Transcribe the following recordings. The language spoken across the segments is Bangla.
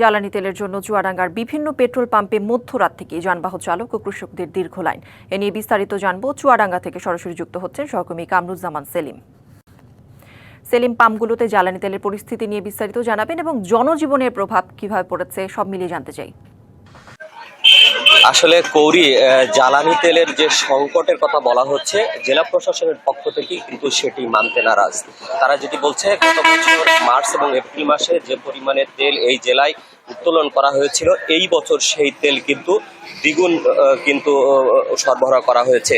জ্বালানি তেলের জন্য চুয়াডাঙ্গার বিভিন্ন পেট্রোল পাম্পে মধ্যরাত থেকে যানবাহন চালক ও কৃষকদের দীর্ঘ লাইন। এ নিয়ে বিস্তারিত জানবো। চুয়াডাঙ্গা থেকে সরাসরি যুক্ত হচ্ছেন সহকর্মী কামরুজ্জামান সেলিম। সেলিম, পাম্পগুলোতে জ্বালানি তেলের পরিস্থিতি নিয়ে বিস্তারিত জানাবেন এবং জনজীবনের প্রভাব কিভাবে পড়েছে সব মিলিয়ে জানতে চাই। আসলে কৌরি, জ্বালানি তেলের যে সংকটের কথা বলা হচ্ছে, জেলা প্রশাসনের পক্ষ থেকে কিন্তু সেটি মানতে নারাজ। তারা যেটি বলছে, গত বছর মার্চ এবং এপ্রিল মাসে যে পরিমাণে তেল এই জেলায় উত্তোলন করা হয়েছিল, এই বছর সেই তেল কিন্তু দ্বিগুণ কিন্তু সরবরাহ করা হয়েছে।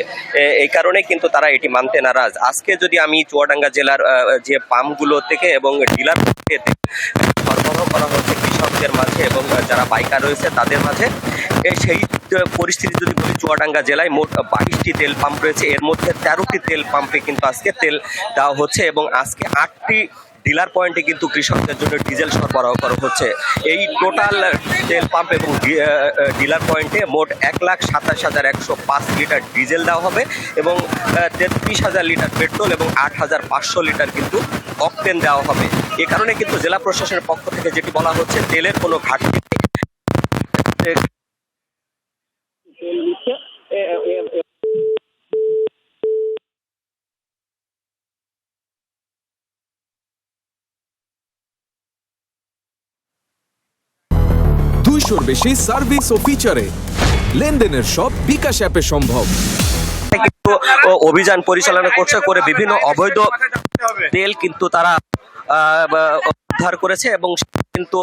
এই কারণে কিন্তু তারা এটি মানতে নারাজ। আজকে যদি আমি চুয়াডাঙ্গা জেলার যে পাম্পগুলো থেকে এবং ডিলার সরবরাহ করা হচ্ছে কৃষকদের মাঝে এবং যারা বাইকার রয়েছে তাদের মাঝে, সেই পরিস্থিতি যদি বলি, চুয়াডাঙ্গা জেলায় মোট 22টি তেল পাম্প রয়েছে। এর মধ্যে 13টি তেল পাম্পে কিন্তু আজকে তেল দেওয়া হচ্ছে এবং আজকে 8টি ডিলার পয়েন্টে কিন্তু কৃষকদের জন্য ডিজেল সরবরাহ করা হচ্ছে। এই টোটাল তেল পাম্প এবং ডিলার পয়েন্টে মোট 1,27,105 লিটার ডিজেল দেওয়া হবে এবং 33,000 লিটার পেট্রোল এবং 8,500 লিটার কিন্তু অকটেন দেওয়া হবে। এ কারণে কিন্তু জেলা প্রশাসনের পক্ষ থেকে যেটি বলা হচ্ছে, তেলের কোনো ঘাটতি দুইশোর বেশি সার্ভিস ও ফিচারে লেনদেনের সব বিকাশ অ্যাপে সম্ভব। অভিযান পরিচালনা করছে, করে বিভিন্ন অবৈধ তেল কিন্তু তারা উদ্ধার করেছে এবং কিন্তু